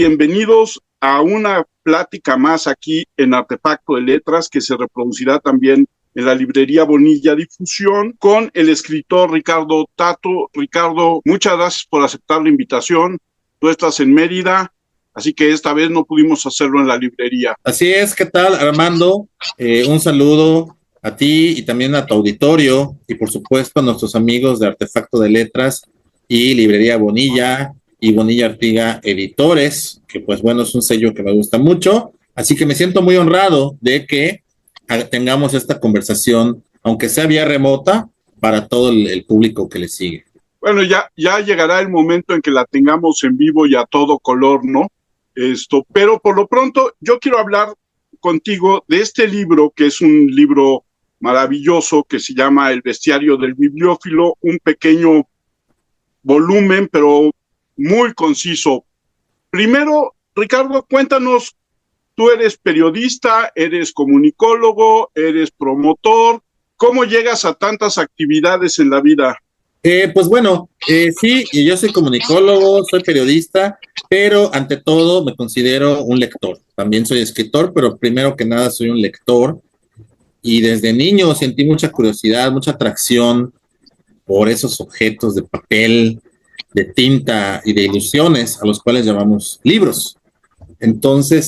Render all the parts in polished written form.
bienvenidos a una plática más aquí en Artefacto de Letras, que se reproducirá también en la librería Bonilla Difusión, con el escritor Ricardo Tato. Ricardo, muchas gracias por aceptar la invitación. Tú estás en Mérida, así que esta vez no pudimos hacerlo en la librería. Así es, ¿qué tal, Armando? Un saludo a ti y también a tu auditorio y por supuesto a nuestros amigos de Artefacto de Letras y Librería Bonilla y Bonilla Artiga Editores, que pues bueno, es un sello que me gusta mucho, así que me siento muy honrado de que tengamos esta conversación, aunque sea vía remota, para todo el público que le sigue. Bueno, ya llegará el momento en que la tengamos en vivo y a todo color, ¿no? Pero por lo pronto yo quiero hablar contigo de este libro, que es un libro maravilloso que se llama El Bestiario del Bibliófilo, un pequeño volumen, pero muy conciso. Primero, Ricardo, cuéntanos, tú eres periodista, eres comunicólogo, eres promotor, ¿cómo llegas a tantas actividades en la vida? Pues bueno, sí, yo soy comunicólogo, soy periodista, pero ante todo me considero un lector. También soy escritor, pero primero que nada soy un lector. Y desde niño sentí mucha curiosidad, mucha atracción por esos objetos de papel, de tinta y de ilusiones a los cuales llamamos libros. Entonces,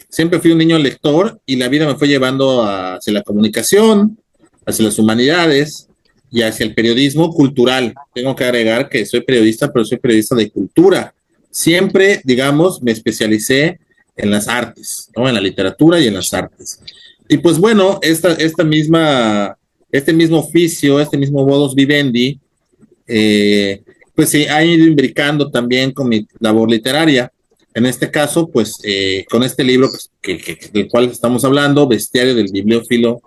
siempre fui un niño lector y la vida me fue llevando hacia la comunicación, hacia las humanidades y hacia el periodismo cultural. Tengo que agregar que soy periodista, pero soy periodista de cultura. Siempre, digamos, me especialicé en las artes, ¿no? En la literatura y en las artes. Y pues bueno, este mismo oficio, este mismo modus vivendi, pues sí, ha ido imbricando también con mi labor literaria. En este caso, pues con este libro del cual estamos hablando, Bestiario del Bibliófilo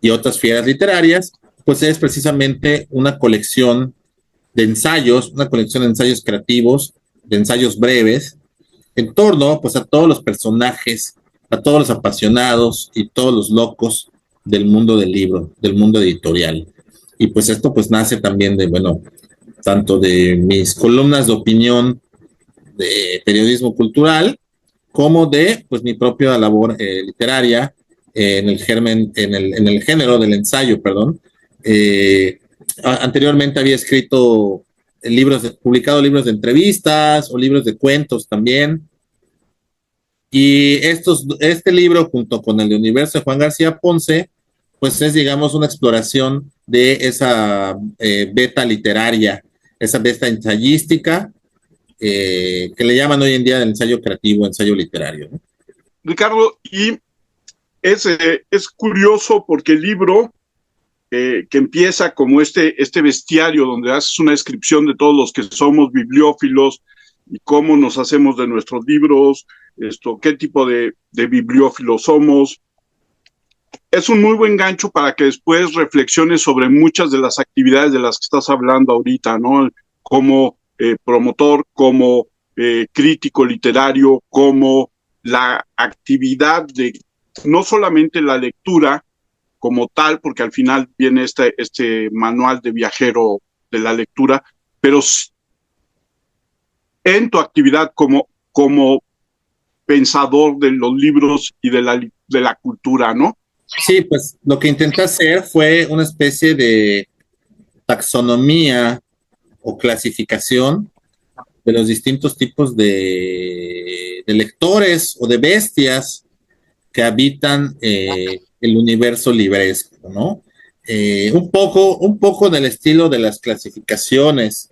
y otras fieras literarias, pues es precisamente una colección de ensayos, una colección de ensayos creativos, de ensayos breves, en torno pues a todos los personajes, a todos los apasionados y todos los locos del mundo del libro, del mundo editorial. Y pues esto pues nace también de, bueno, tanto de mis columnas de opinión de periodismo cultural, como de pues mi propia labor literaria en el germen, en el género del ensayo, perdón. Anteriormente había escrito publicado libros de entrevistas o libros de cuentos también. Y este libro, junto con el de Universo de Juan García Ponce, pues es, digamos, una exploración de esa beta literaria, esa beta ensayística, que le llaman hoy en día el ensayo creativo, ensayo literario, ¿no? Ricardo, y es curioso porque el libro que empieza como este bestiario donde haces una descripción de todos los que somos bibliófilos y cómo nos hacemos de nuestros libros, qué tipo de bibliófilos somos. Es un muy buen gancho para que después reflexiones sobre muchas de las actividades de las que estás hablando ahorita, ¿no? Como promotor, como crítico literario, como la actividad de no solamente la lectura como tal, porque al final viene este manual de viajero de la lectura, pero en tu actividad como pensador de los libros y de la cultura, ¿no? Sí, pues lo que intenté hacer fue una especie de taxonomía o clasificación de los distintos tipos de lectores o de bestias que habitan el universo libresco, ¿no? Un poco en el estilo de las clasificaciones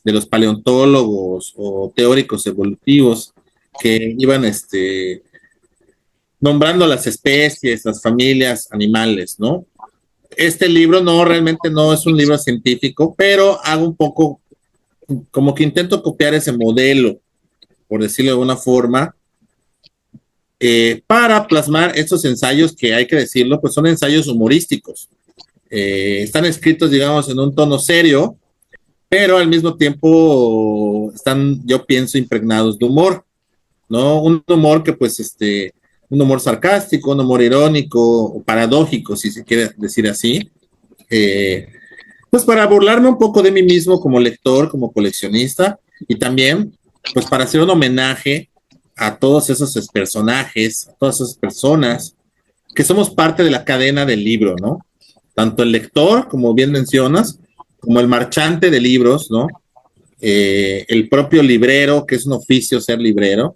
de los paleontólogos o teóricos evolutivos que iban nombrando las especies, las familias animales, ¿no? Este libro realmente no es un libro científico, pero hago un poco como que intento copiar ese modelo, por decirlo de alguna forma, para plasmar estos ensayos que hay que decirlo, pues son ensayos humorísticos. Están escritos, digamos, en un tono serio, pero al mismo tiempo están, yo pienso, impregnados de humor, ¿no? Un humor que pues un humor sarcástico, un humor irónico o paradójico, si se quiere decir así, pues para burlarme un poco de mí mismo como lector, como coleccionista y también pues para hacer un homenaje a todos esos personajes, a todas esas personas que somos parte de la cadena del libro, ¿no? Tanto el lector, como bien mencionas, como el marchante de libros, ¿no? El propio librero, que es un oficio ser librero,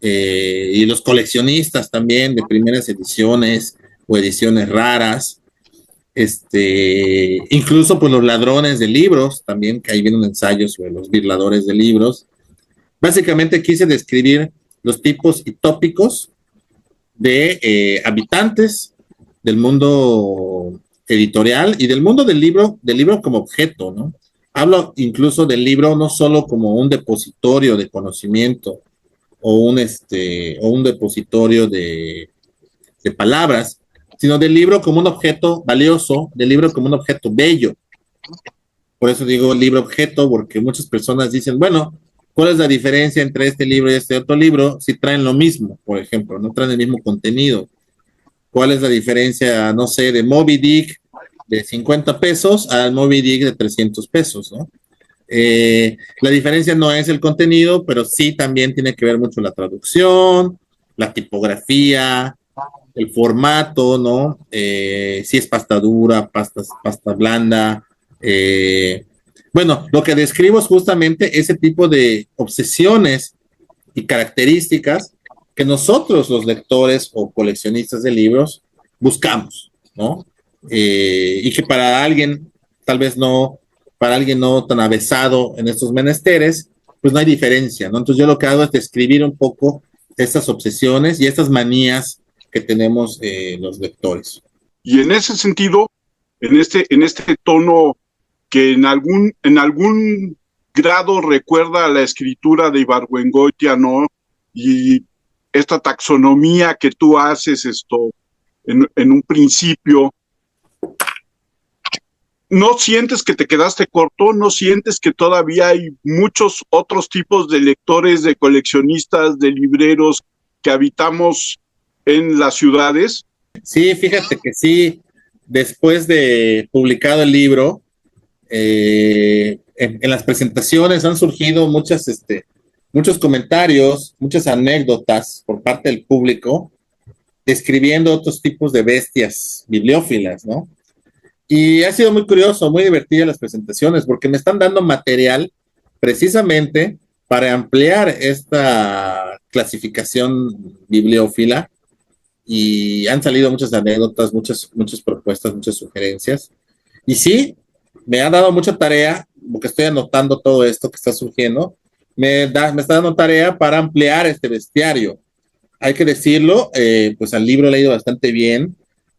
y los coleccionistas también de primeras ediciones o ediciones raras, incluso pues los ladrones de libros, también que ahí viene un ensayo sobre los birladores de libros. Básicamente quise describir los tipos y tópicos de habitantes del mundo editorial y del mundo del libro como objeto, ¿no? Hablo incluso del libro no solo como un depositorio de conocimiento o un depositorio de palabras, sino del libro como un objeto valioso, del libro como un objeto bello. Por eso digo libro objeto, porque muchas personas dicen, bueno, ¿cuál es la diferencia entre este libro y este otro libro? Si traen lo mismo, por ejemplo, no traen el mismo contenido. ¿Cuál es la diferencia, no sé, de Moby Dick de 50 pesos al Moby Dick de 300 pesos, ¿no? La diferencia no es el contenido, pero sí también tiene que ver mucho la traducción, la tipografía, el formato, ¿no? Si es pasta dura, pasta blanda. Bueno, lo que describo es justamente ese tipo de obsesiones y características que nosotros, los lectores o coleccionistas de libros, buscamos, ¿no? Y que para alguien, tal vez no, para alguien no tan avesado en estos menesteres, pues no hay diferencia, ¿no? Entonces yo lo que hago es describir un poco estas obsesiones y estas manías que tenemos los lectores. Y en ese sentido, en este tono que en algún grado recuerda a la escritura de Ibargüengoitia, ¿no? Y esta taxonomía que tú haces en un principio, ¿no sientes que te quedaste corto? ¿No sientes que todavía hay muchos otros tipos de lectores, de coleccionistas, de libreros que habitamos en las ciudades? Sí, fíjate que sí, después de publicado el libro, en las presentaciones han surgido muchos comentarios, muchas anécdotas por parte del público, describiendo otros tipos de bestias bibliófilas, ¿no? Y ha sido muy curioso, muy divertida las presentaciones, porque me están dando material precisamente para ampliar esta clasificación bibliófila y han salido muchas anécdotas, muchas propuestas, muchas sugerencias. Y sí, me ha dado mucha tarea, porque estoy anotando todo esto que está surgiendo, me está dando tarea para ampliar este bestiario. Hay que decirlo, pues al libro le ha ido bastante bien.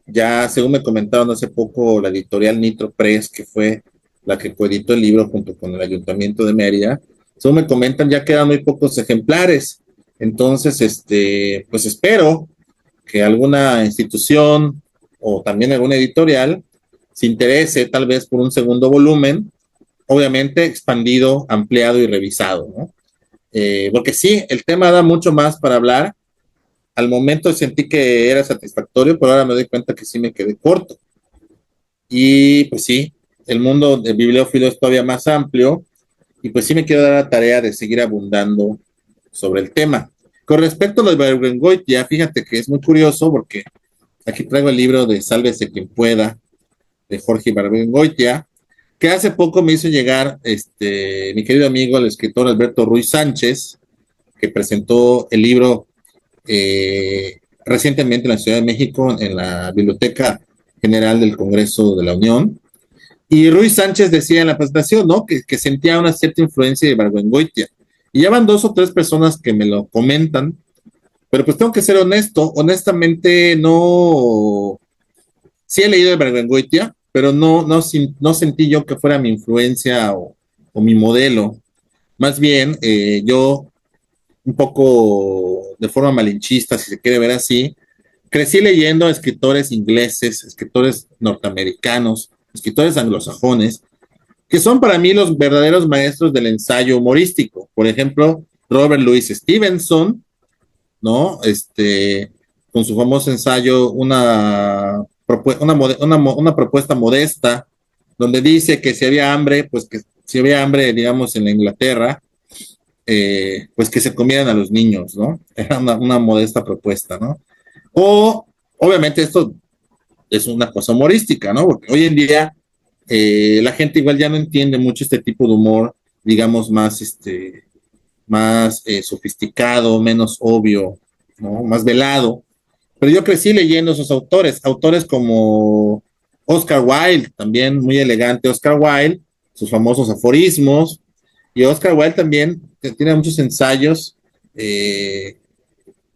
Ya, según me comentaron hace poco, la editorial Nitro Press, que fue la que coeditó el libro junto con el Ayuntamiento de Mérida, según me comentan, ya quedan muy pocos ejemplares. Entonces, pues espero que alguna institución o también alguna editorial se interese tal vez por un segundo volumen, obviamente expandido, ampliado y revisado, ¿no? Porque sí, el tema da mucho más para hablar. Al momento sentí que era satisfactorio, pero ahora me doy cuenta que sí me quedé corto. Y pues sí, el mundo de bibliófilo es todavía más amplio y pues sí me quiero dar la tarea de seguir abundando sobre el tema. Con respecto a lo de Ibargüengoitia, fíjate que es muy curioso porque aquí traigo el libro de Sálvese quien pueda, de Jorge Ibargüengoitia, que hace poco me hizo llegar mi querido amigo, el escritor Alberto Ruiz Sánchez, que presentó el libro recientemente en la Ciudad de México, en la Biblioteca General del Congreso de la Unión. Y Ruiz Sánchez decía en la presentación, ¿no? Que sentía una cierta influencia de Ibargüengoitia. Y ya van 2 o 3 personas que me lo comentan, pero pues tengo que ser honesto, honestamente no, sí he leído de Ibargüengoitia, pero no sentí yo que fuera mi influencia o mi modelo. Más bien, yo un poco de forma malinchista, si se quiere ver así, crecí leyendo a escritores ingleses, escritores norteamericanos, escritores anglosajones, que son para mí los verdaderos maestros del ensayo humorístico. Por ejemplo, Robert Louis Stevenson, ¿no? Con su famoso ensayo, una propuesta modesta, donde dice que si había hambre, pues que si había hambre, digamos, en la Inglaterra, pues que se comieran a los niños, ¿no? Era una modesta propuesta, ¿no? O, obviamente, esto es una cosa humorística, ¿no? Porque hoy en día la gente igual ya no entiende mucho este tipo de humor, digamos, más sofisticado, menos obvio, ¿no? Más velado. Pero yo crecí leyendo esos autores como Oscar Wilde, también muy elegante Oscar Wilde, sus famosos aforismos, y Oscar Wilde también tiene muchos ensayos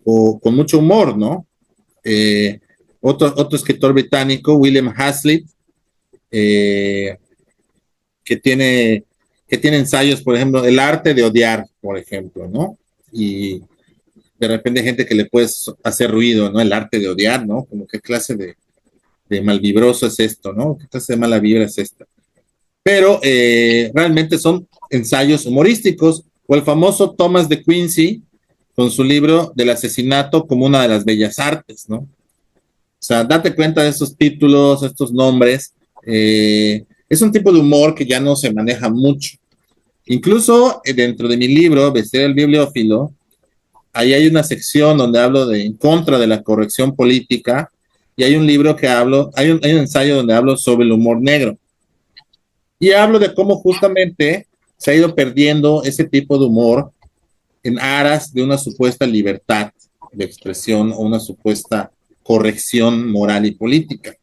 con mucho humor, ¿no? Eh, otro escritor británico, William Hazlitt, eh, que tiene, que tiene ensayos, por ejemplo, El arte de odiar, por ejemplo, ¿no? Y de repente hay gente que le puedes hacer ruido, ¿no? El arte de odiar, ¿no? Como qué clase de malvibroso es esto, ¿no? ¿Qué clase de mala vibra es esta? Pero realmente son ensayos humorísticos, o el famoso Thomas de Quincy con su libro del asesinato como una de las bellas artes, ¿no? O sea, date cuenta de esos títulos, estos nombres. Es un tipo de humor que ya no se maneja mucho. Incluso dentro de mi libro, Vestir el Bibliófilo, ahí hay una sección donde hablo en contra de la corrección política, y hay un libro que hay un ensayo donde hablo sobre el humor negro. Y hablo de cómo justamente se ha ido perdiendo ese tipo de humor en aras de una supuesta libertad de expresión o una supuesta corrección moral y política.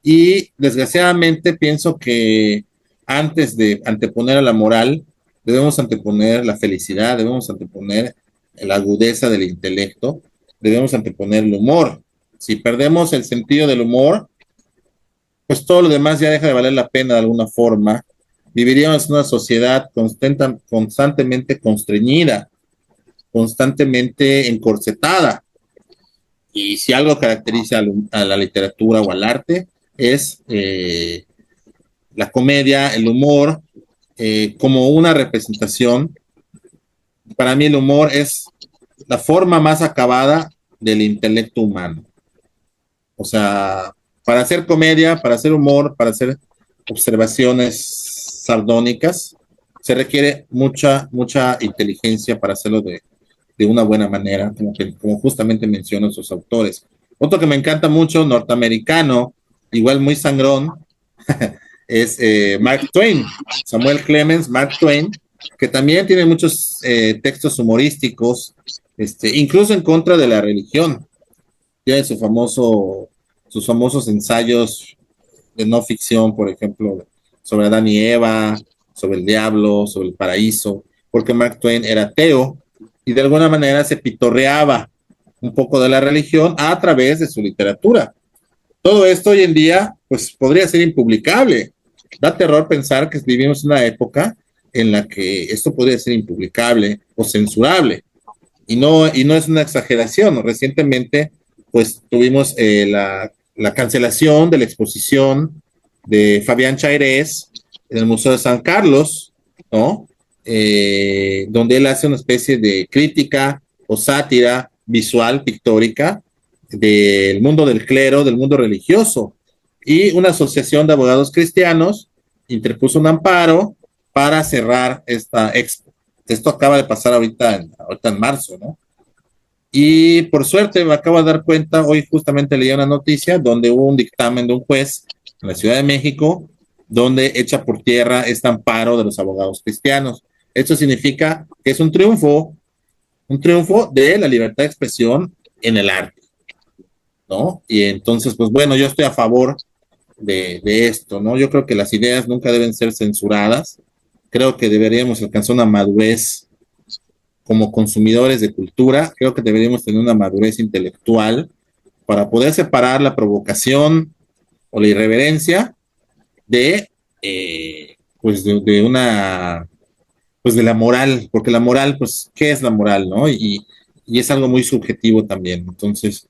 Y desgraciadamente pienso que antes de anteponer a la moral, debemos anteponer la felicidad, debemos anteponer la agudeza del intelecto, debemos anteponer el humor. Si perdemos el sentido del humor, pues todo lo demás ya deja de valer la pena de alguna forma. Viviríamos en una sociedad constantemente constreñida, constantemente encorsetada. Y si algo caracteriza a la literatura o al arte es la comedia, el humor, como una representación. Para mí el humor es la forma más acabada del intelecto humano. O sea, para hacer comedia, para hacer humor, para hacer observaciones sardónicas, se requiere mucha inteligencia para hacerlo de una buena manera, como justamente mencionan sus autores. Otro que me encanta mucho, norteamericano, igual muy sangrón, es Mark Twain, Samuel Clemens, Mark Twain, que también tiene muchos textos humorísticos, incluso en contra de la religión. Tiene sus famosos ensayos de no ficción, por ejemplo, sobre Adán y Eva, sobre el diablo, sobre el paraíso, porque Mark Twain era ateo y de alguna manera se pitorreaba un poco de la religión a través de su literatura. Todo esto hoy en día, pues podría ser impublicable. Da terror pensar que vivimos en una época en la que esto podría ser impublicable o censurable. Y no es una exageración. Recientemente, pues tuvimos la cancelación de la exposición de Fabián Chairés en el Museo de San Carlos, ¿no? Donde él hace una especie de crítica o sátira visual, pictórica, del mundo del clero, del mundo religioso. Y una asociación de abogados cristianos interpuso un amparo para cerrar esta expo. Esto acaba de pasar ahorita en marzo, ¿no? Y por suerte me acabo de dar cuenta, hoy justamente leí una noticia donde hubo un dictamen de un juez en la Ciudad de México donde echa por tierra este amparo de los abogados cristianos. Esto significa que es un triunfo de la libertad de expresión en el arte, ¿no? Y entonces, pues bueno, yo estoy a favor de esto, ¿no? Yo creo que las ideas nunca deben ser censuradas. Creo que deberíamos alcanzar una madurez como consumidores de cultura. Creo que deberíamos tener una madurez intelectual para poder separar la provocación o la irreverencia de, pues pues de la moral, porque la moral, pues, ¿qué es la moral, no? Y es algo muy subjetivo también. Entonces,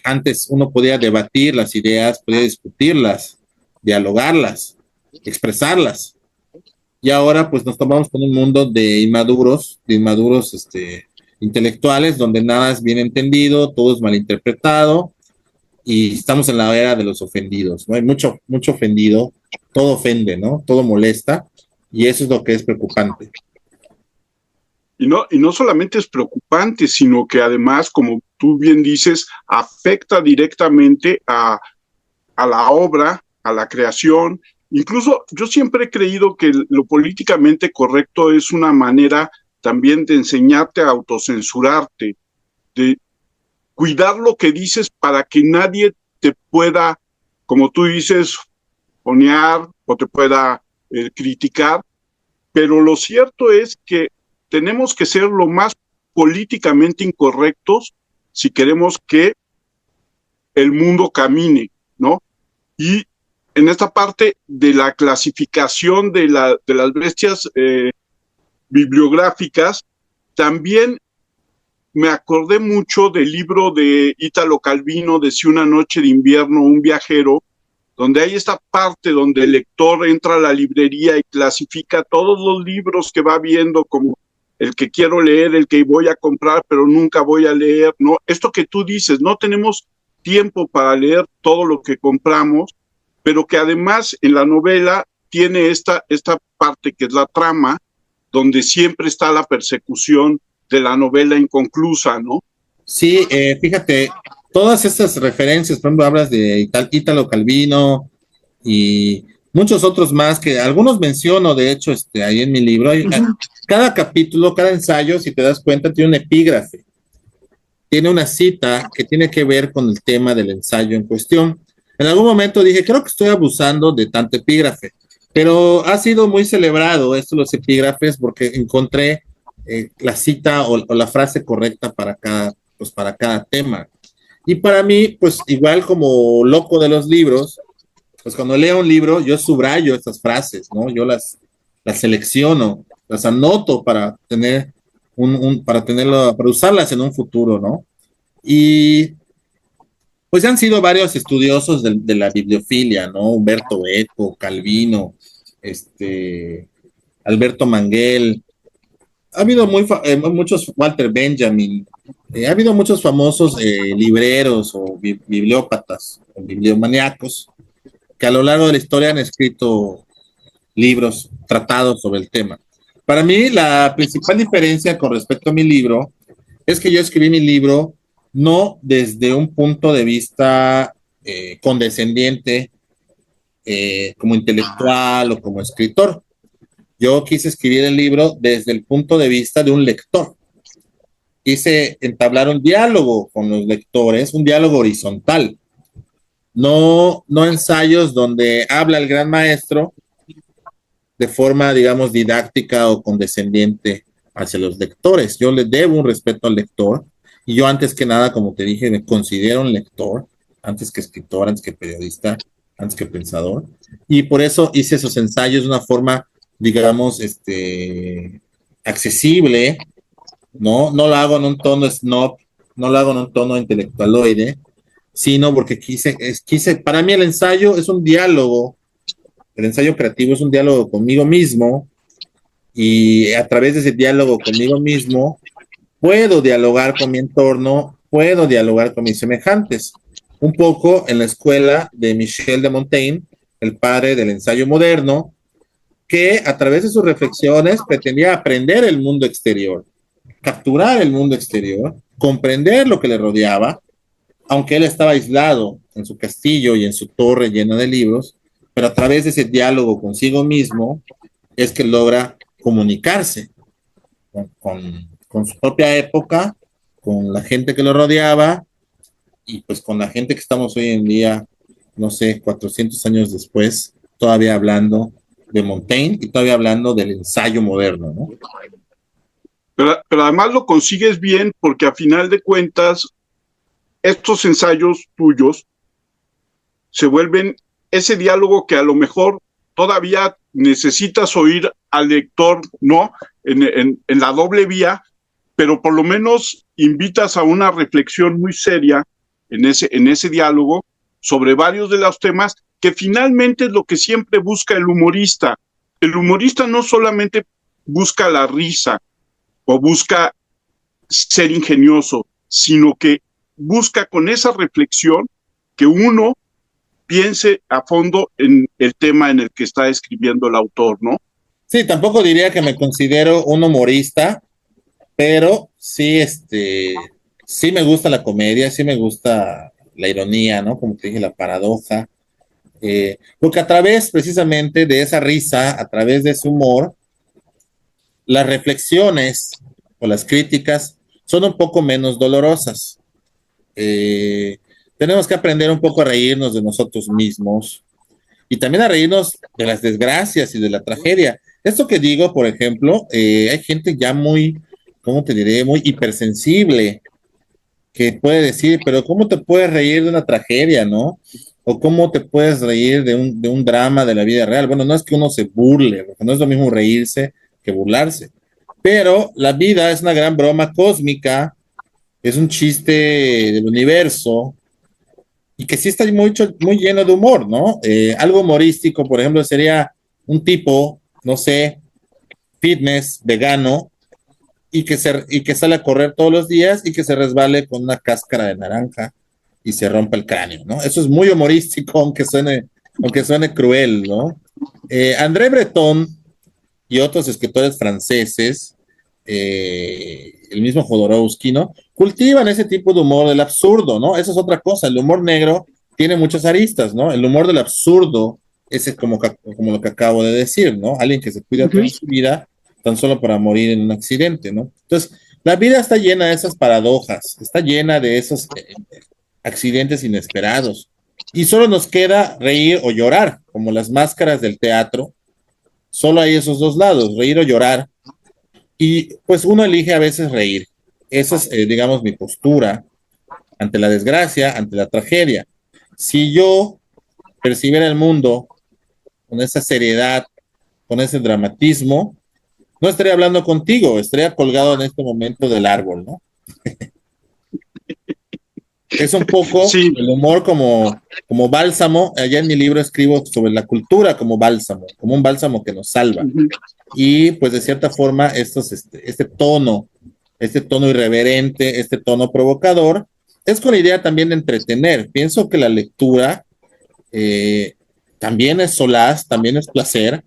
antes uno podía debatir las ideas, podía discutirlas, dialogarlas, expresarlas. Y ahora pues nos tomamos con un mundo de inmaduros, intelectuales, donde nada es bien entendido, todo es malinterpretado, y estamos en la era de los ofendidos, ¿no? Hay mucho ofendido, todo ofende, ¿no? Todo molesta, y eso es lo que es preocupante. y no solamente es preocupante, sino que además, como tú bien dices, afecta directamente a la obra, a la creación. Incluso yo siempre he creído que lo políticamente correcto es una manera también de enseñarte a autocensurarte, de cuidar lo que dices para que nadie te pueda, como tú dices, ponear o te pueda criticar. Pero lo cierto es que tenemos que ser lo más políticamente incorrectos si queremos que el mundo camine, ¿no? Y en esta parte de la clasificación de las bestias bibliográficas, también me acordé mucho del libro de Italo Calvino, de Si una noche de invierno, un viajero, donde hay esta parte donde el lector entra a la librería y clasifica todos los libros que va viendo como el que quiero leer, el que voy a comprar, pero nunca voy a leer, ¿no? Esto que tú dices, no tenemos tiempo para leer todo lo que compramos, pero que además en la novela tiene esta parte que es la trama, donde siempre está la persecución de la novela inconclusa, ¿no? Sí, fíjate, todas estas referencias, por ejemplo, hablas de Ítalo Calvino y muchos otros más que algunos menciono, de hecho, ahí en mi libro. Cada capítulo, cada ensayo, si te das cuenta, tiene un epígrafe, tiene una cita que tiene que ver con el tema del ensayo en cuestión. En algún momento dije, creo que estoy abusando de tanto epígrafe, pero ha sido muy celebrado esto, los epígrafes, porque encontré la cita o la frase correcta para cada tema. Y para mí, pues igual como loco de los libros, pues cuando leo un libro, yo subrayo estas frases, ¿no? Yo las selecciono, las anoto para tener para usarlas en un futuro, ¿no? Y pues han sido varios estudiosos de la bibliofilia, ¿no? Humberto Eco, Calvino, Alberto Manguel, ha habido muchos, Walter Benjamin, ha habido muchos famosos libreros o bibliópatas o bibliomaníacos que a lo largo de la historia han escrito libros, tratados sobre el tema. Para mí, la principal diferencia con respecto a mi libro es que yo escribí mi libro no desde un punto de vista condescendiente como intelectual o como escritor. Yo quise escribir el libro desde el punto de vista de un lector. Quise entablar un diálogo con los lectores, un diálogo horizontal, no ensayos donde habla el gran maestro de forma, digamos, didáctica o condescendiente hacia los lectores. Yo le debo un respeto al lector y yo antes que nada, como te dije, me considero un lector, antes que escritor, antes que periodista, antes que pensador, y por eso hice esos ensayos de una forma, digamos, accesible, ¿no? No lo hago en un tono snob, no lo hago en un tono intelectualoide, sino porque para mí el ensayo es un diálogo, el ensayo creativo es un diálogo conmigo mismo, y a través de ese diálogo conmigo mismo puedo dialogar con mi entorno, puedo dialogar con mis semejantes. Un poco en la escuela de Michel de Montaigne, el padre del ensayo moderno, que a través de sus reflexiones pretendía aprender el mundo exterior, capturar el mundo exterior, comprender lo que le rodeaba, aunque él estaba aislado en su castillo y en su torre llena de libros, pero a través de ese diálogo consigo mismo es que logra comunicarse con su propia época, con la gente que lo rodeaba y pues con la gente que estamos hoy en día, no sé, 400 años después, todavía hablando de Montaigne y todavía hablando del ensayo moderno, ¿no? Pero además lo consigues bien porque a final de cuentas estos ensayos tuyos se vuelven ese diálogo que a lo mejor todavía necesitas oír al lector, ¿no? En la doble vía, pero por lo menos invitas a una reflexión muy seria en ese diálogo sobre varios de los temas que finalmente es lo que siempre busca el humorista. El humorista no solamente busca la risa o busca ser ingenioso, sino que busca con esa reflexión que uno piense a fondo en el tema en el que está escribiendo el autor, ¿no? Sí, tampoco diría que me considero un humorista, pero sí, sí me gusta la comedia, sí me gusta la ironía, ¿no? Como te dije, la paradoja. Porque a través precisamente de esa risa, a través de ese humor, las reflexiones o las críticas son un poco menos dolorosas. Eh, Tenemos que aprender un poco a reírnos de nosotros mismos y también a reírnos de las desgracias y de la tragedia. Esto que digo, por ejemplo, hay gente ya muy, ¿cómo te diré? Muy hipersensible que puede decir, pero ¿cómo te puedes reír de una tragedia, no? O cómo te puedes reír de un drama de la vida real. Bueno, no es que uno se burle, porque no es lo mismo reírse que burlarse. Pero la vida es una gran broma cósmica, es un chiste del universo y que sí está muy lleno de humor, ¿no? Algo humorístico, por ejemplo, sería un tipo, no sé, fitness, vegano, y que sale a correr todos los días y que se resbale con una cáscara de naranja y se rompa el cráneo, ¿no? Eso es muy humorístico, aunque suene cruel, ¿no? André Breton y otros escritores franceses, el mismo Jodorowsky, ¿no? Cultivan ese tipo de humor del absurdo, ¿no? Esa es otra cosa. El humor negro tiene muchas aristas, ¿no? El humor del absurdo, ese es como lo que acabo de decir, ¿no? Alguien que se cuida Ujú. toda su vida tan solo para morir en un accidente, ¿no? Entonces, la vida está llena de esas paradojas, está llena de esos accidentes inesperados. Y solo nos queda reír o llorar, como las máscaras del teatro. Solo hay esos dos lados, reír o llorar. Y pues uno elige a veces reír. Esa es, digamos, mi postura ante la desgracia, ante la tragedia. Si yo percibiera el mundo con esa seriedad, con ese dramatismo, no estaría hablando contigo, estaría colgado en este momento del árbol, ¿no? Es un poco Sí, el humor como bálsamo. Allá en mi libro escribo sobre la cultura como bálsamo, como un bálsamo que nos salva. ujú. Y pues de cierta forma este tono irreverente, este tono provocador, es con la idea también de entretener. Pienso que la lectura eh, también es solaz, también es placer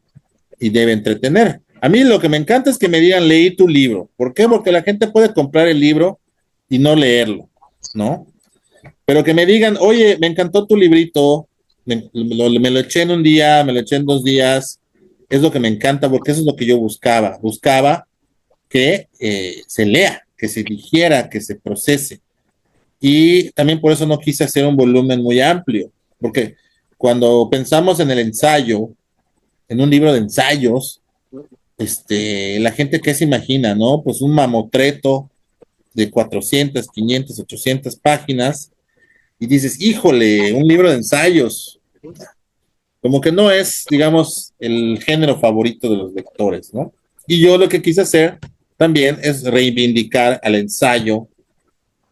y debe entretener. A mí lo que me encanta es que me digan, leí tu libro. ¿Por qué? Porque la gente puede comprar el libro y no leerlo, ¿no? Pero que me digan, oye, me encantó tu librito, me lo eché en un día, me lo eché en 2 días, es lo que me encanta porque eso es lo que yo buscaba. Buscaba que se lea, que se digiera, que se procese. Y también por eso no quise hacer un volumen muy amplio, porque cuando pensamos en el ensayo, en un libro de ensayos, la gente que se imagina, ¿no? Pues un mamotreto de 400, 500, 800 páginas y dices, híjole, un libro de ensayos, como que no es, digamos, el género favorito de los lectores, ¿no? Y yo lo que quise hacer también es reivindicar al ensayo,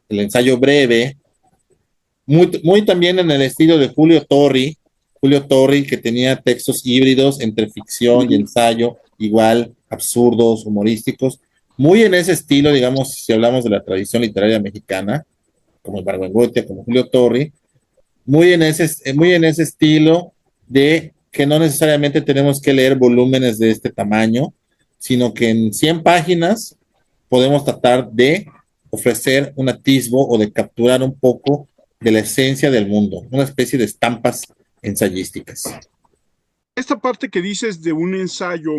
el ensayo breve, muy también en el estilo de Julio Torri, que tenía textos híbridos entre ficción y Ujú. ensayo, igual absurdos, humorísticos, muy en ese estilo, digamos, si hablamos de la tradición literaria mexicana, como Ibargüengoitia, como Julio Torri, muy en ese estilo de que no necesariamente tenemos que leer volúmenes de este tamaño, sino que en 100 páginas podemos tratar de ofrecer un atisbo o de capturar un poco de la esencia del mundo, una especie de estampas ensayísticas. Esta parte que dices de un ensayo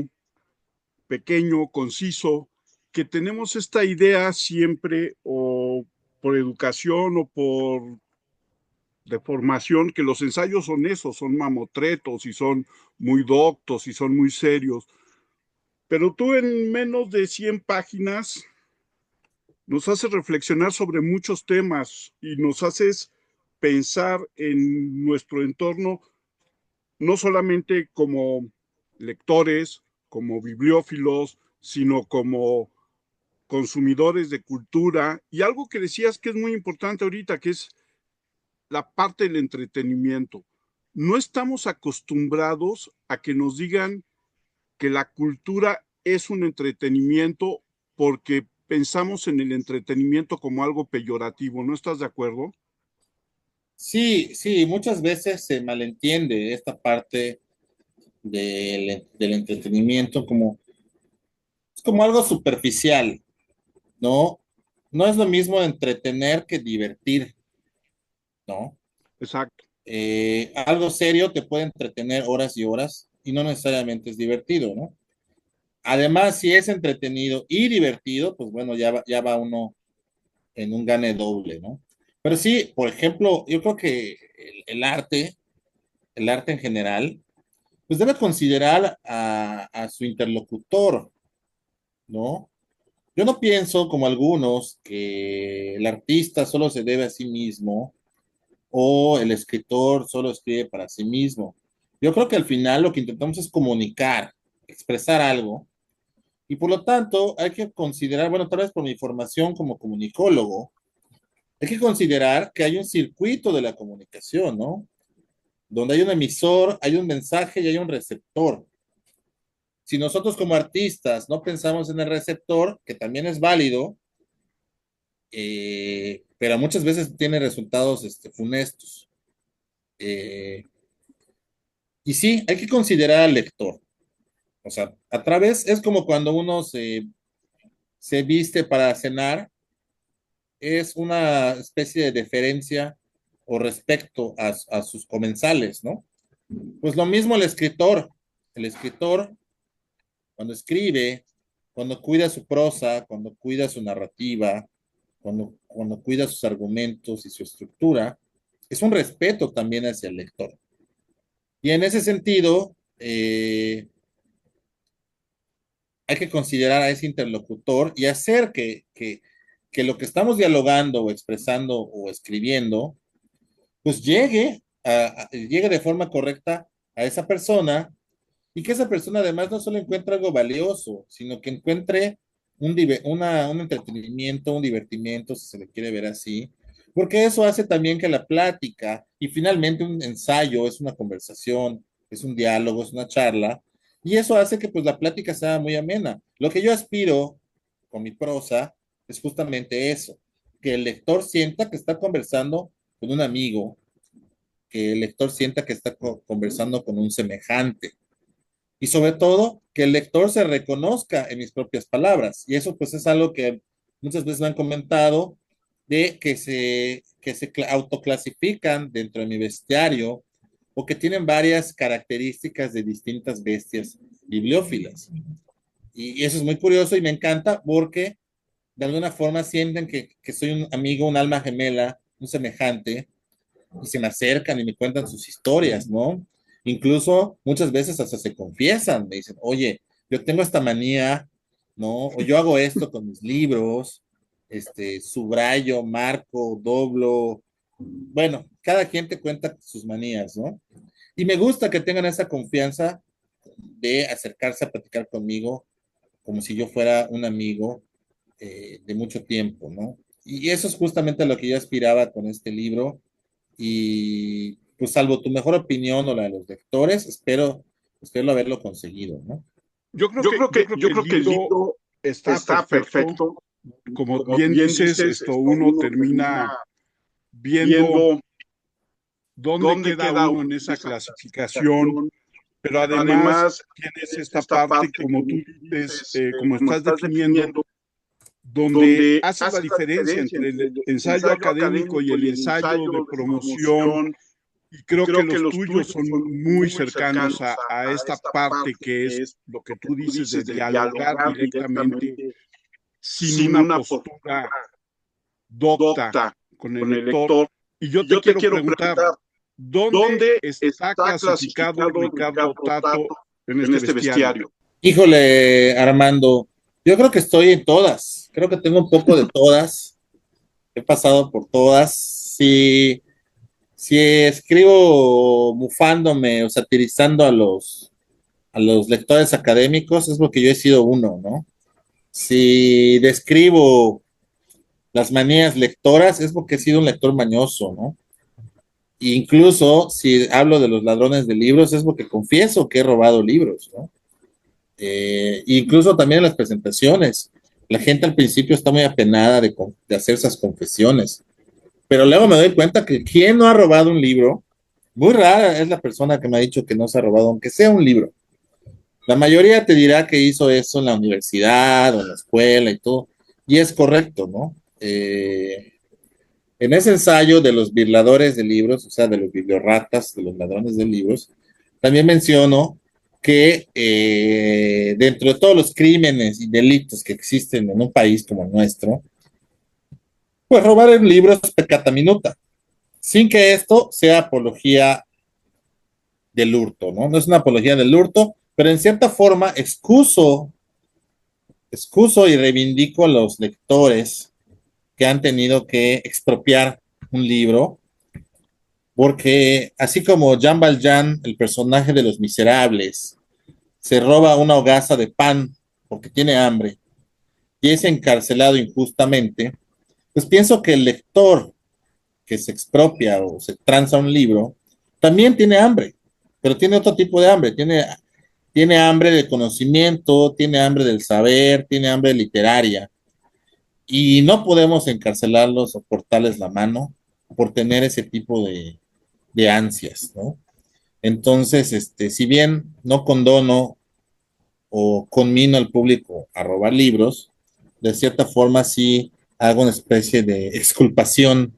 pequeño, conciso, que tenemos esta idea siempre o por educación o por de formación, que los ensayos son esos, son mamotretos y son muy doctos y son muy serios. Pero tú en menos de 100 páginas nos haces reflexionar sobre muchos temas y nos haces pensar en nuestro entorno, no solamente como lectores, como bibliófilos, sino como consumidores de cultura. Y algo que decías que es muy importante ahorita, que es la parte del entretenimiento. No estamos acostumbrados a que nos digan que la cultura es un entretenimiento porque pensamos en el entretenimiento como algo peyorativo. ¿No estás de acuerdo? Sí, sí, muchas veces se malentiende esta parte del entretenimiento como, es como algo superficial. ¿no? No es lo mismo entretener que divertir, ¿no? Exacto. Algo serio te puede entretener horas y horas y no necesariamente es divertido, ¿no? Además, si es entretenido y divertido, pues bueno, ya va uno en un gane doble, ¿no? Pero sí, por ejemplo, yo creo que el arte en general, pues debe considerar a su interlocutor, ¿no? Yo no pienso, como algunos, que el artista solo se debe a sí mismo o el escritor solo escribe para sí mismo. Yo creo que al final lo que intentamos es comunicar, expresar algo, y por lo tanto hay que considerar, bueno, tal vez por mi formación como comunicólogo, hay que considerar que hay un circuito de la comunicación, ¿no? Donde hay un emisor, hay un mensaje y hay un receptor. Si nosotros como artistas no pensamos en el receptor, que también es válido, pero muchas veces tiene resultados funestos. Eh, y sí, hay que considerar al lector. O sea, a través, es como cuando uno se viste para cenar, es una especie de deferencia o respecto a sus comensales, ¿no? Pues lo mismo el escritor cuando escribe, cuando cuida su prosa, cuando cuida su narrativa, cuando cuida sus argumentos y su estructura, es un respeto también hacia el lector. Y en ese sentido, hay que considerar a ese interlocutor y hacer que lo que estamos dialogando o expresando o escribiendo, pues llegue de forma correcta a esa persona y que esa persona además no solo encuentre algo valioso, sino que encuentre un entretenimiento, un divertimiento, si se le quiere ver así, porque eso hace también que la plática y finalmente un ensayo es una conversación, es un diálogo, es una charla, y eso hace que pues la plática sea muy amena. Lo que yo aspiro con mi prosa es justamente eso, que el lector sienta que está conversando con un amigo, que el lector sienta que está conversando con un semejante y sobre todo que el lector se reconozca en mis propias palabras. Y eso pues es algo que muchas veces me han comentado de que se autoclasifican dentro de mi bestiario o que tienen varias características de distintas bestias bibliófilas. Y eso es muy curioso y me encanta porque de alguna forma sienten que soy un amigo, un alma gemela, un semejante, y se me acercan y me cuentan sus historias, ¿no? Incluso muchas veces hasta se confiesan, me dicen, oye, yo tengo esta manía, ¿no? O yo hago esto con mis libros, subrayo, marco, doblo, bueno, cada quien te cuenta sus manías, ¿no? Y me gusta que tengan esa confianza de acercarse a platicar conmigo como si yo fuera un amigo de mucho tiempo, ¿no? Y eso es justamente a lo que yo aspiraba con este libro, y pues salvo tu mejor opinión o la de los lectores, espero haberlo conseguido, ¿no? Yo creo que el libro está está perfecto. perfecto. Como Como bien bien dices, dices, uno uno termina termina viendo viendo dónde dónde queda queda uno uno en en esa esa clasificación, clasificación, pero pero además además tienes tienes esta esta parte, parte, como como tú tú dices, dices, como como estás estás definiendo, definiendo, donde donde haces la haces la diferencia diferencia entre entre el el ensayo ensayo académico y académico el y el ensayo de ensayo de promoción, promoción. y Y creo que creo que los los tuyos tuyos son son muy muy cercanos cercanos a a esta esta parte parte que que es es lo que lo que tú tú dices de dices de dialogar dialogar directamente directamente sin sin una una postura postura docta docta con el con el lector. lector. Y yo Y te yo te quiero quiero preguntar, preguntar, ¿dónde ¿dónde está está clasificado clasificado Ricardo Ricardo Tato Tato en en este este bestiario? bestiario? Híjole, Armando, yo creo que estoy en todas, creo que tengo un poco de todas, he pasado por todas. Si escribo mufándome o satirizando a los lectores académicos, es porque yo he sido uno, ¿no? Si describo las manías lectoras, es porque he sido un lector mañoso, ¿no? E incluso si hablo de los ladrones de libros, es porque confieso que he robado libros, ¿no? Incluso también en las presentaciones. La gente al principio está muy apenada de hacer esas confesiones, pero luego me doy cuenta que quien no ha robado un libro, muy rara es la persona que me ha dicho que no se ha robado, aunque sea un libro. La mayoría te dirá que hizo eso en la universidad o en la escuela y todo. Y es correcto, ¿no? En ese ensayo de los birladores de libros, o sea, de los bibliorratas, de los ladrones de libros, también menciono que dentro de todos los crímenes y delitos que existen en un país como el nuestro, pues robar en libros es peccata minuta, sin que esto sea apología del hurto, ¿no? No es una apología del hurto, pero en cierta forma excuso y reivindico a los lectores que han tenido que expropiar un libro, porque así como Jean Valjean, el personaje de Los Miserables, se roba una hogaza de pan porque tiene hambre y es encarcelado injustamente, pues pienso que el lector que se expropia o se tranza un libro también tiene hambre, pero tiene otro tipo de hambre, tiene hambre de conocimiento, tiene hambre del saber, tiene hambre literaria. Y no podemos encarcelarlos o cortarles la mano por tener ese tipo de ansias, ¿no? Entonces, si bien no condono o conmino al público a robar libros, de cierta forma sí hago una especie de exculpación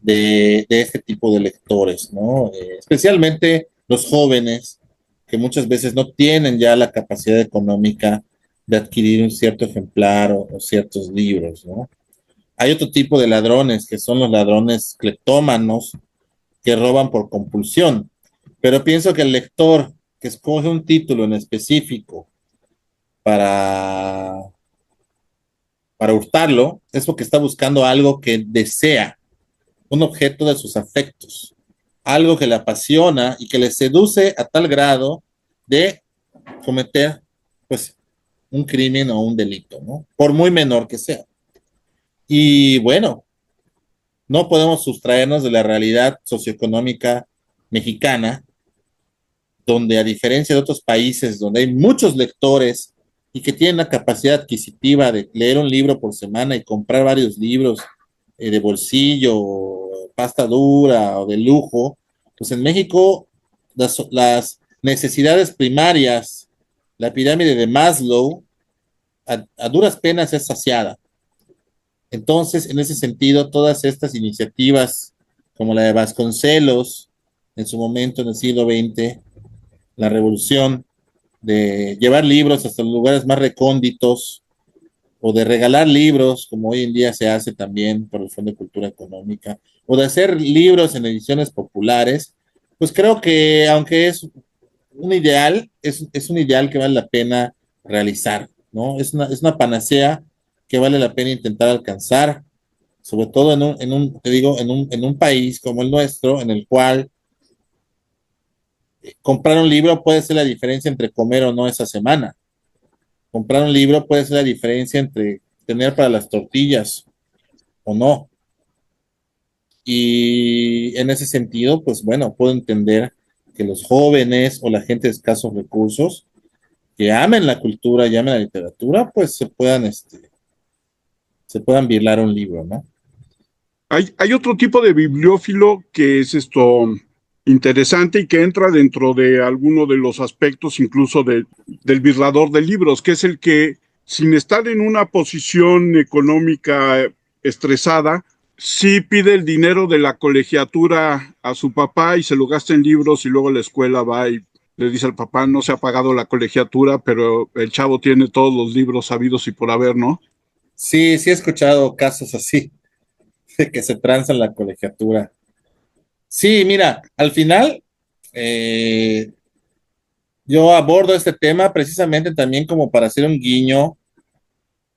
de este tipo de lectores, ¿no? Especialmente los jóvenes que muchas veces no tienen ya la capacidad económica de adquirir un cierto ejemplar o ciertos libros, ¿no? Hay otro tipo de ladrones que son los ladrones cleptómanos que roban por compulsión, pero pienso que el lector que escoge un título en específico para, para hurtarlo es porque está buscando algo que desea, un objeto de sus afectos, algo que le apasiona y que le seduce a tal grado de cometer, pues, un crimen o un delito, ¿no? Por muy menor que sea. Y bueno, no podemos sustraernos de la realidad socioeconómica mexicana, donde a diferencia de otros países donde hay muchos lectores y que tienen la capacidad adquisitiva de leer un libro por semana y comprar varios libros de bolsillo, pasta dura o de lujo, pues en México las necesidades primarias, la pirámide de Maslow, a duras penas es saciada. Entonces, en ese sentido, todas estas iniciativas, como la de Vasconcelos, en su momento en el siglo XX, la revolución de llevar libros hasta los lugares más recónditos, o de regalar libros, como hoy en día se hace también por el Fondo de Cultura Económica, o de hacer libros en ediciones populares, pues creo que aunque es un ideal, es un ideal que vale la pena realizar, ¿no? Es una panacea que vale la pena intentar alcanzar, sobre todo te digo, en un país como el nuestro, en el cual comprar un libro puede ser la diferencia entre comer o no esa semana. Comprar un libro puede ser la diferencia entre tener para las tortillas o no. Y en ese sentido, pues bueno, puedo entender que los jóvenes o la gente de escasos recursos que amen la cultura y amen la literatura, pues se puedan birlar un libro, ¿no? Hay otro tipo de bibliófilo que es interesante y que entra dentro de alguno de los aspectos incluso del birlador de libros, que es el que, sin estar en una posición económica estresada, sí pide el dinero de la colegiatura a su papá y se lo gasta en libros y luego la escuela va y le dice al papá, no se ha pagado la colegiatura, pero el chavo tiene todos los libros sabidos y por haber, ¿no? Sí, sí he escuchado casos así, de que se transan la colegiatura. Sí, mira, al final eh, yo abordo este tema precisamente también como para hacer un guiño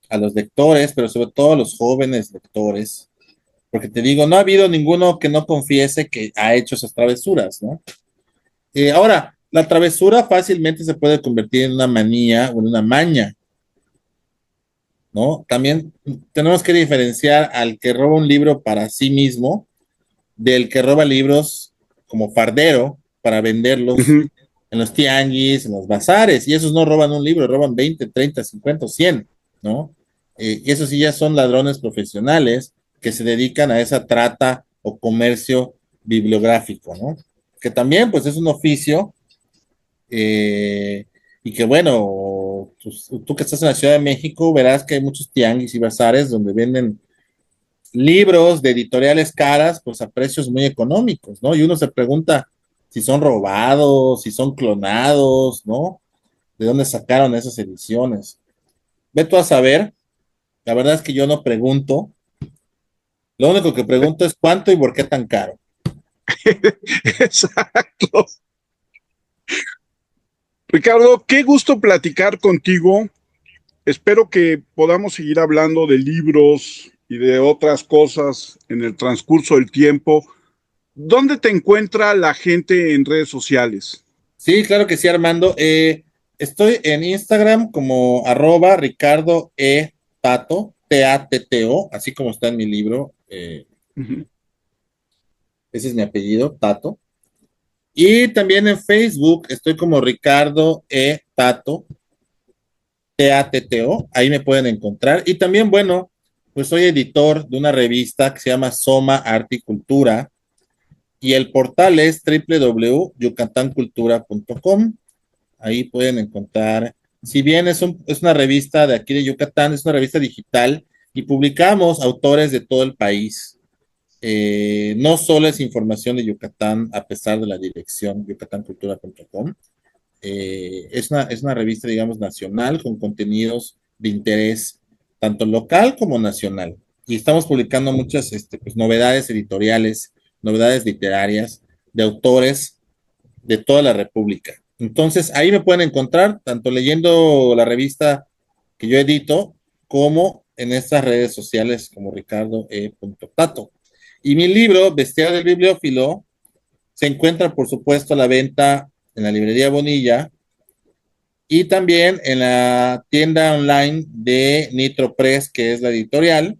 a los lectores, pero sobre todo a los jóvenes lectores, porque te digo, no ha habido ninguno que no confiese que ha hecho esas travesuras, ¿no? Ahora, la travesura fácilmente se puede convertir en una manía o en una maña, ¿no? También tenemos que diferenciar al que roba un libro para sí mismo del que roba libros como fardero para venderlos Ujú. en los tianguis, en los bazares, y esos no roban un libro, roban 20, 30, 50 o 100, ¿no? Y esos sí ya son ladrones profesionales que se dedican a esa trata o comercio bibliográfico, ¿no? Que también, pues, es un oficio y que, bueno, tú que estás en la Ciudad de México, verás que hay muchos tianguis y bazares donde venden libros de editoriales caras, pues a precios muy económicos, ¿no? Y uno se pregunta si son robados, si son clonados, ¿no? ¿De dónde sacaron esas ediciones? Ve tú a saber. La verdad es que yo no pregunto. Lo único que pregunto es cuánto y por qué tan caro. Exacto. Ricardo, qué gusto platicar contigo. Espero que podamos seguir hablando de libros y de otras cosas en el transcurso del tiempo. ¿Dónde te encuentra la gente en redes sociales? Sí, claro que sí, Armando. Estoy en Instagram como @Ricardo E. Tato, Tatto, así como está en mi libro. Ujú. Ese es mi apellido, Tato. Y también en Facebook estoy como Ricardo E. Tato, Tatto. Ahí me pueden encontrar. Y también, bueno, pues soy editor de una revista que se llama Soma Arte y Cultura. Y el portal es www.yucatancultura.com. Ahí pueden encontrar, si bien es una revista de aquí de Yucatán, es una revista digital y publicamos autores de todo el país. No solo es información de Yucatán, a pesar de la dirección yucatancultura.com. Es una revista, digamos, nacional con contenidos de interés tanto local como nacional. Y estamos publicando muchas pues, novedades editoriales, novedades literarias de autores de toda la República. Entonces, ahí me pueden encontrar, tanto leyendo la revista que yo edito, como en estas redes sociales como Ricardo E. Tato. Y mi libro, Bestiario del Bibliófilo, se encuentra, por supuesto, a la venta en la librería Bonilla y también en la tienda online de Nitro Press, que es la editorial,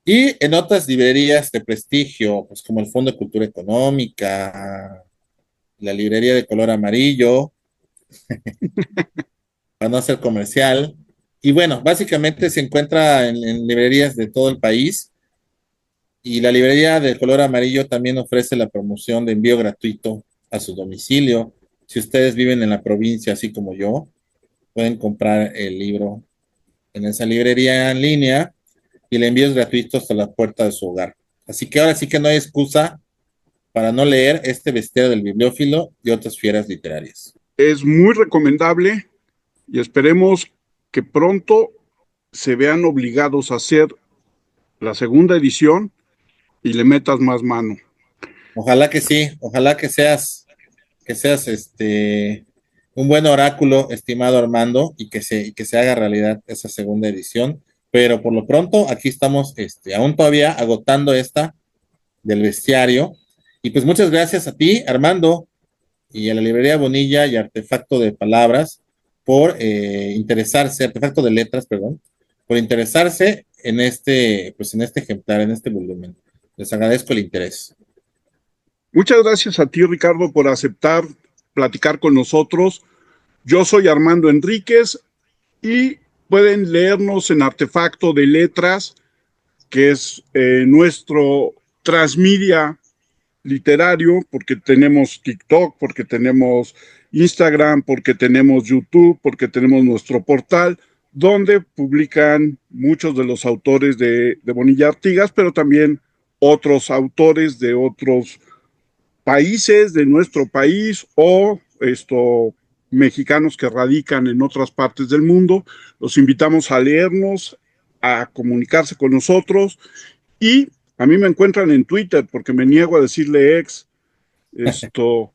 y en otras librerías de prestigio, pues como el Fondo de Cultura Económica, la librería de color amarillo, para no hacer comercial. Y bueno, básicamente se encuentra en librerías de todo el país. Y la librería de color amarillo también ofrece la promoción de envío gratuito a su domicilio. Si ustedes viven en la provincia, así como yo, pueden comprar el libro en esa librería en línea y el envío es gratuito hasta la puerta de su hogar. Así que ahora sí que no hay excusa para no leer este Bestiario del Bibliófilo y otras fieras literarias. Es muy recomendable y esperemos que pronto se vean obligados a hacer la segunda edición y le metas más mano. Ojalá que sí, ojalá que seas un buen oráculo, estimado Armando, y que se haga realidad esa segunda edición. Pero por lo pronto, aquí estamos aún todavía agotando esta del bestiario. Y pues muchas gracias a ti, Armando, y a la librería Bonilla y Artefacto de Palabras por interesarse, Artefacto de Letras, perdón, por interesarse pues en este ejemplar, en este volumen. Les agradezco el interés. Muchas gracias a ti, Ricardo, por aceptar platicar con nosotros. Yo soy Armando Enríquez y pueden leernos en Artefacto de Letras, que es nuestro transmedia literario, porque tenemos TikTok, porque tenemos Instagram, porque tenemos YouTube, porque tenemos nuestro portal, donde publican muchos de los autores de Bonilla Artigas, pero también otros autores de otros países de nuestro país o mexicanos que radican en otras partes del mundo. Los invitamos a leernos, a comunicarse con nosotros y a mí me encuentran en Twitter porque me niego a decirle ex, esto,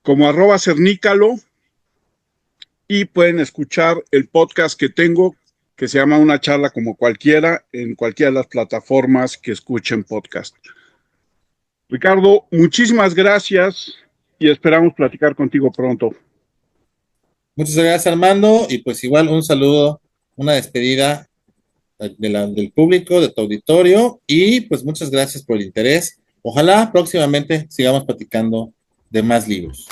como @cernícalo y pueden escuchar el podcast que tengo que se llama Una charla como cualquiera en cualquiera de las plataformas que escuchen podcast. Ricardo, muchísimas gracias y esperamos platicar contigo pronto. Muchas gracias, Armando, y pues igual un saludo, una despedida del público, de tu auditorio, y pues muchas gracias por el interés. Ojalá próximamente sigamos platicando de más libros.